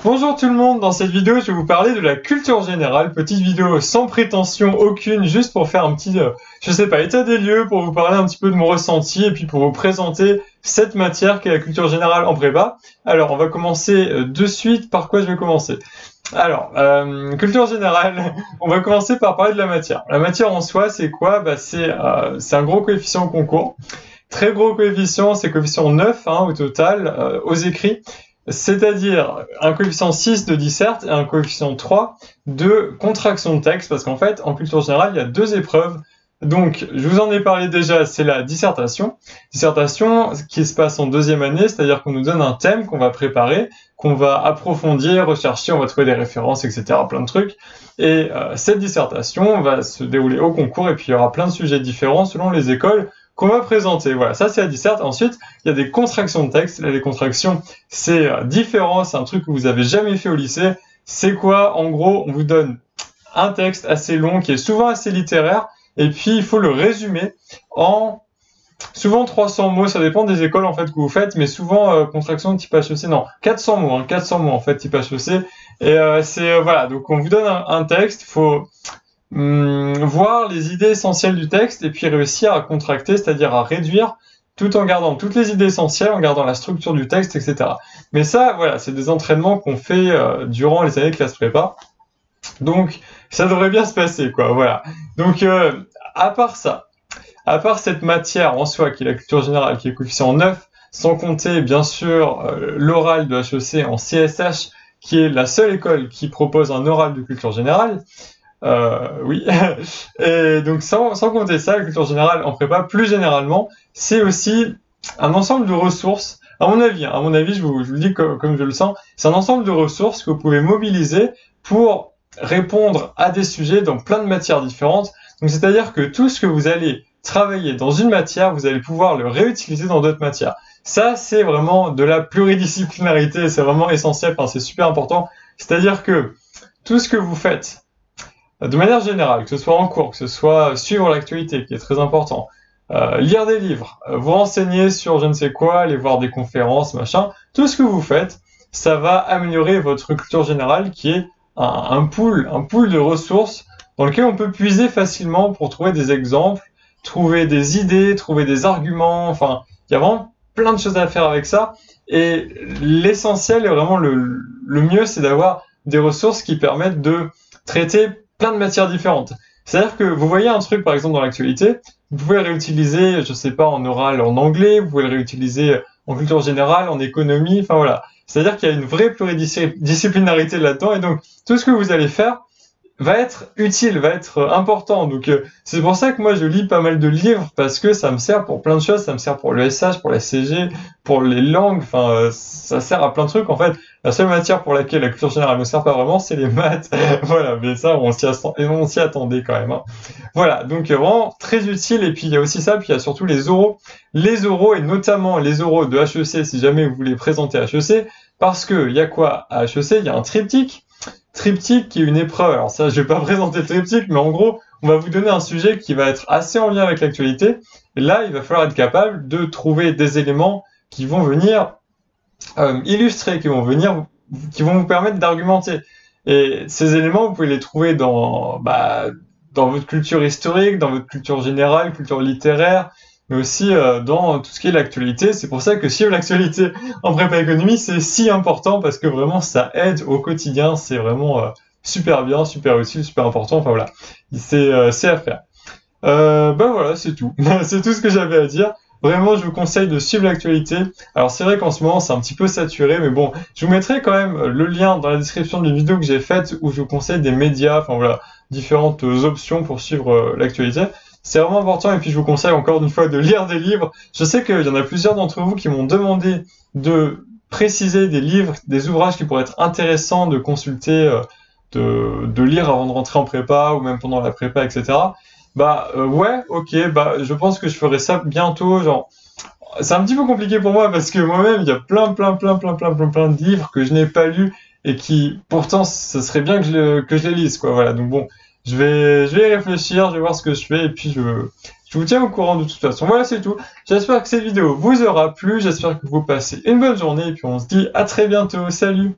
Bonjour tout le monde, dans cette vidéo je vais vous parler de la culture générale, petite vidéo sans prétention aucune, juste pour faire un petit, je sais pas, état des lieux, pour vous parler un petit peu de mon ressenti et puis pour vous présenter cette matière qui est la culture générale en prépa. Alors on va commencer de suite, par quoi je vais commencer? Alors, culture générale, on va commencer par parler de la matière. La matière en soi c'est quoi? C'est un gros coefficient au concours, très gros coefficient, c'est coefficient 9 au total, aux écrits. C'est-à-dire un coefficient 6 de disserte et un coefficient 3 de contraction de texte, parce qu'en fait, en culture générale, il y a deux épreuves. Donc, je vous en ai parlé déjà, c'est la dissertation. Dissertation qui se passe en deuxième année, c'est-à-dire qu'on nous donne un thème qu'on va préparer, qu'on va approfondir, rechercher, on va trouver des références, etc., plein de trucs. Et cette dissertation va se dérouler au concours, et puis il y aura plein de sujets différents selon les écoles qu'on va présenter. Voilà, ça c'est la disserte. Ensuite, il y a des contractions de texte. Là, les contractions, c'est différent, c'est un truc que vous avez jamais fait au lycée. C'est quoi? En gros, on vous donne un texte assez long, qui est souvent assez littéraire, et puis il faut le résumer en souvent 300 mots, ça dépend des écoles en fait que vous faites, mais souvent contraction de type HEC, non, 400 mots, 400 mots en fait type HEC. Et voilà, donc on vous donne un texte, il faut voir les idées essentielles du texte et puis réussir à contracter, c'est-à-dire à réduire tout en gardant toutes les idées essentielles, en gardant la structure du texte, etc. Mais ça, voilà, c'est des entraînements qu'on fait durant les années de classe prépa. Donc, ça devrait bien se passer, quoi, voilà. Donc, à part ça, à part cette matière en soi, qui est la culture générale, qui est coefficient 9, sans compter, bien sûr, l'oral de HEC en CSH, qui est la seule école qui propose un oral de culture générale, oui. Et donc, sans compter ça, la culture générale en prépa, plus généralement, c'est aussi un ensemble de ressources. À mon avis, je vous le dis comme je le sens, c'est un ensemble de ressources que vous pouvez mobiliser pour répondre à des sujets dans plein de matières différentes. Donc, c'est-à-dire que tout ce que vous allez travailler dans une matière, vous allez pouvoir le réutiliser dans d'autres matières. Ça, c'est vraiment de la pluridisciplinarité, c'est vraiment essentiel, enfin, c'est super important. C'est-à-dire que tout ce que vous faites, de manière générale, que ce soit en cours, que ce soit suivre l'actualité, qui est très important, lire des livres, vous renseigner sur je ne sais quoi, aller voir des conférences, machin, tout ce que vous faites, ça va améliorer votre culture générale qui est un pool de ressources dans lequel on peut puiser facilement pour trouver des exemples, trouver des idées, trouver des arguments, enfin, il y a vraiment plein de choses à faire avec ça. Et l'essentiel et vraiment le mieux, c'est d'avoir des ressources qui permettent de traiter plein de matières différentes. C'est-à-dire que vous voyez un truc, par exemple, dans l'actualité, vous pouvez le réutiliser, je sais pas, en oral, en anglais, vous pouvez le réutiliser en culture générale, en économie, enfin voilà. C'est-à-dire qu'il y a une vraie pluridisciplinarité là-dedans, et donc, tout ce que vous allez faire va être utile, va être important. Donc, c'est pour ça que moi, je lis pas mal de livres, parce que ça me sert pour plein de choses, ça me sert pour le SH, pour la CG, pour les langues, enfin, ça sert à plein de trucs, en fait. La seule matière pour laquelle la culture générale ne sert pas vraiment, c'est les maths. Voilà, mais ça, on s'y attendait quand même. Voilà, donc vraiment très utile. Et puis il y a aussi ça, puis il y a surtout les oraux. Les oraux, et notamment les oraux de HEC, si jamais vous voulez présenter HEC, parce que il y a quoi à HEC? Il y a un triptyque. Triptyque qui est une épreuve. Alors ça, je vais pas présenter le triptyque, mais en gros, on va vous donner un sujet qui va être assez en lien avec l'actualité. Et là, il va falloir être capable de trouver des éléments qui vont venir illustrer, qui vont vous permettre d'argumenter. Et ces éléments, vous pouvez les trouver dans votre culture historique, dans votre culture générale, culture littéraire, mais aussi dans tout ce qui est l'actualité. C'est pour ça que suivre l'actualité en prépa économie, c'est si important, parce que vraiment, ça aide au quotidien. C'est vraiment super bien, super utile, super important. Enfin voilà, c'est à faire. Voilà, c'est tout. C'est tout ce que j'avais à dire. Vraiment, je vous conseille de suivre l'actualité. Alors, c'est vrai qu'en ce moment, c'est un petit peu saturé, mais bon, je vous mettrai quand même le lien dans la description d'une vidéo que j'ai faite où je vous conseille des médias, enfin voilà, différentes options pour suivre l'actualité. C'est vraiment important, et puis je vous conseille encore une fois de lire des livres. Je sais qu'il y en a plusieurs d'entre vous qui m'ont demandé de préciser des livres, des ouvrages qui pourraient être intéressants de consulter, de lire avant de rentrer en prépa, ou même pendant la prépa, etc. Ouais, ok, je pense que je ferai ça bientôt, genre, c'est un petit peu compliqué pour moi parce que moi-même, il y a plein de livres que je n'ai pas lus et qui, pourtant, ce serait bien que je les lise, quoi, voilà, donc bon, je vais y réfléchir, je vais voir ce que je fais et puis je vous tiens au courant de toute façon. Voilà, c'est tout. J'espère que cette vidéo vous aura plu, j'espère que vous passez une bonne journée et puis on se dit à très bientôt, salut!